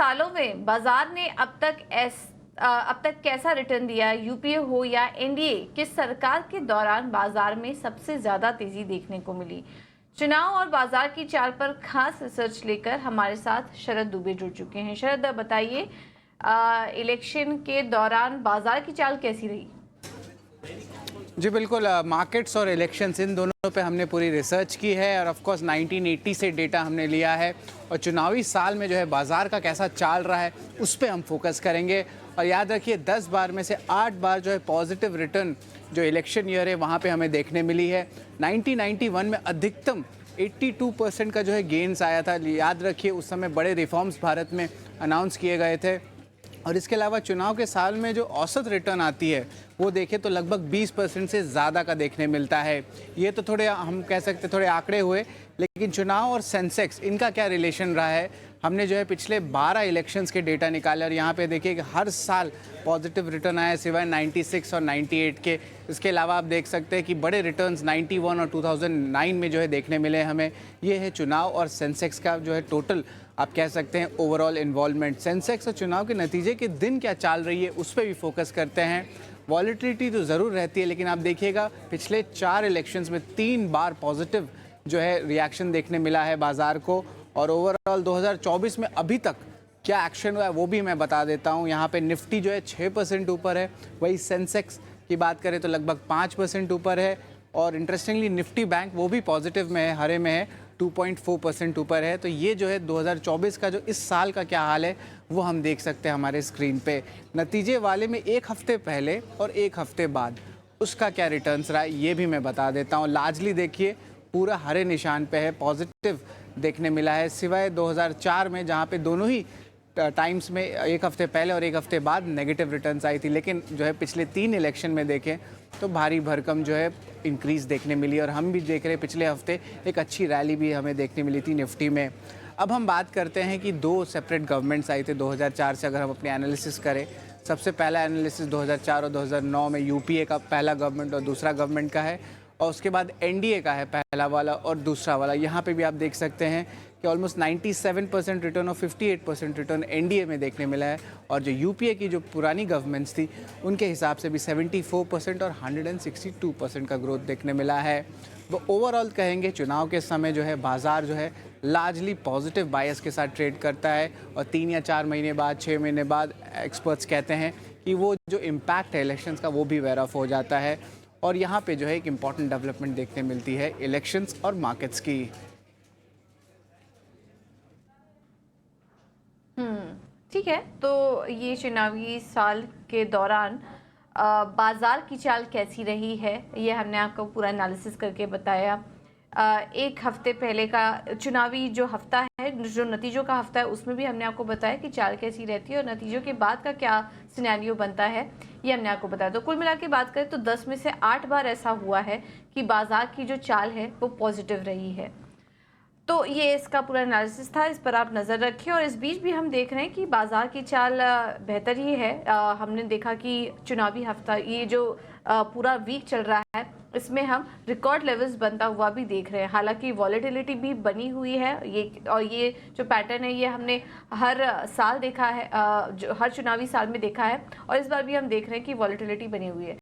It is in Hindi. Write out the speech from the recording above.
सालों में बाजार ने अब तक कैसा रिटर्न दिया, यूपीए हो या एनडीए, किस सरकार के दौरान बाजार में सबसे ज्यादा तेजी देखने को मिली? चुनाव और बाजार की चाल पर खास रिसर्च लेकर हमारे साथ शरद दुबे जुड़ चुके हैं। शरद, बताइए, इलेक्शन के दौरान बाजार की चाल कैसी रही? जी बिल्कुल, मार्केट्स और इलेक्शंस इन दोनों पे हमने पूरी रिसर्च की है और ऑफ कोर्स 1980 से डेटा हमने लिया है और चुनावी साल में जो है बाज़ार का कैसा चाल रहा है उस पे हम फोकस करेंगे। और याद रखिए 10 बार में से 8 बार जो है पॉजिटिव रिटर्न जो इलेक्शन ईयर है वहाँ पे हमें देखने मिली है। 1991 में अधिकतम 82% का जो है गेन्स आया था। याद रखिए उस समय बड़े रिफॉर्म्स भारत में अनाउंस किए गए थे। और इसके अलावा चुनाव के साल में जो औसत रिटर्न आती है वो देखें तो लगभग 20% से ज़्यादा का देखने मिलता है। ये तो थोड़े हम कह सकते थोड़े आंकड़े हुए, लेकिन चुनाव और सेंसेक्स इनका क्या रिलेशन रहा है? हमने जो है पिछले 12 इलेक्शंस के डेटा निकाले और यहाँ पे देखिए कि हर साल पॉजिटिव रिटर्न आया सिवाय 96 और 98 के। इसके अलावा आप देख सकते हैं कि बड़े रिटर्न्स 91 और 2009 में जो है देखने मिले हमें। ये है चुनाव और सेंसेक्स का जो है टोटल आप कह सकते हैं ओवरऑल इन्वॉल्वमेंट। सेंसेक्स और चुनाव के नतीजे के दिन क्या चाल रही है उस पर भी फोकस करते हैं। वॉलेटिलिटी तो ज़रूर रहती है, लेकिन आप देखिएगा पिछले 4 इलेक्शंस में 3 बार पॉजिटिव जो है रिएक्शन देखने मिला है बाज़ार को। और ओवरऑल 2024 में अभी तक क्या एक्शन हुआ है वो भी मैं बता देता हूँ। यहाँ पे निफ्टी जो है 6% ऊपर है, वही सेंसेक्स की बात करें तो लगभग 5% ऊपर है। और इंटरेस्टिंगली निफ्टी बैंक वो भी पॉजिटिव में है, हरे में है, 2.4% ऊपर है। तो ये जो है 2024 का जो इस साल का क्या हाल है वो हम देख सकते हैं हमारे स्क्रीन पे। नतीजे वाले में एक हफ्ते पहले और एक हफ्ते बाद उसका क्या रिटर्न्स रहा है ये भी मैं बता देता हूँ। लार्जली देखिए पूरा हरे निशान पे है, पॉजिटिव देखने मिला है, सिवाय 2004 में जहाँ पे दोनों ही टाइम्स में एक हफ्ते पहले और एक हफ्ते बाद नेगेटिव रिटर्न्स आई थी। लेकिन जो है पिछले 3 इलेक्शन में देखें तो भारी भरकम जो है इंक्रीज़ देखने मिली और हम भी देख रहे हैं पिछले हफ्ते एक अच्छी रैली भी हमें देखने मिली थी निफ्टी में। अब हम बात करते हैं कि 2 सेपरेट गवर्नमेंट्स आई थे 2004 से। अगर हम अपने एनालिसिस करें, सबसे पहला एनालिसिस 2004 और 2009 में यूपीए का पहला गवर्नमेंट और दूसरा गवर्नमेंट का है, और उसके बाद एनडीए का है पहला वाला और दूसरा वाला। यहाँ पे भी आप देख सकते हैं कि ऑलमोस्ट 97% रिटर्न और 58% रिटर्न एनडीए में देखने मिला है। और जो यूपीए की जो पुरानी गवर्नमेंट्स थी उनके हिसाब से भी 74% और 162% का ग्रोथ देखने मिला है। वो ओवरऑल कहेंगे चुनाव के समय जो है बाज़ार जो है लार्जली पॉजिटिव बायस के साथ ट्रेड करता है। और 3 या 4 महीने बाद, 6 महीने बाद एक्सपर्ट्स कहते हैं कि वो जो इम्पैक्ट है इलेक्शंस का वो भी वेयर ऑफ हो जाता है। और यहाँ पे जो है एक इम्पॉर्टेंट डेवलपमेंट देखने मिलती है इलेक्शंस और मार्केट्स की। ठीक है, तो ये चुनावी साल के दौरान बाजार की चाल कैसी रही है ये हमने आपको पूरा एनालिसिस करके बताया। एक हफ्ते पहले का चुनावी जो हफ्ता है, जो नतीजों का हफ्ता है, उसमें भी हमने आपको बताया कि चाल कैसी रहती है और नतीजों के बाद का क्या सिनेरियो बनता है ये हमने आपको बताया। तो कुल मिला के बात करें तो 10 में से 8 बार ऐसा हुआ है कि बाजार की जो चाल है वो पॉजिटिव रही है। तो ये इसका पूरा एनालिसिस था, इस पर आप नज़र रखें। और इस बीच भी हम देख रहे हैं कि बाजार की चाल बेहतर ही है। हमने देखा कि चुनावी हफ्ता ये जो पूरा वीक चल रहा है इसमें हम रिकॉर्ड लेवल्स बनता हुआ भी देख रहे हैं। हालांकि वॉलेटिलिटी भी बनी हुई है, ये जो पैटर्न है ये हमने हर साल देखा है, जो हर चुनावी साल में देखा है, और इस बार भी हम देख रहे हैं कि वॉलेटिलिटी बनी हुई है।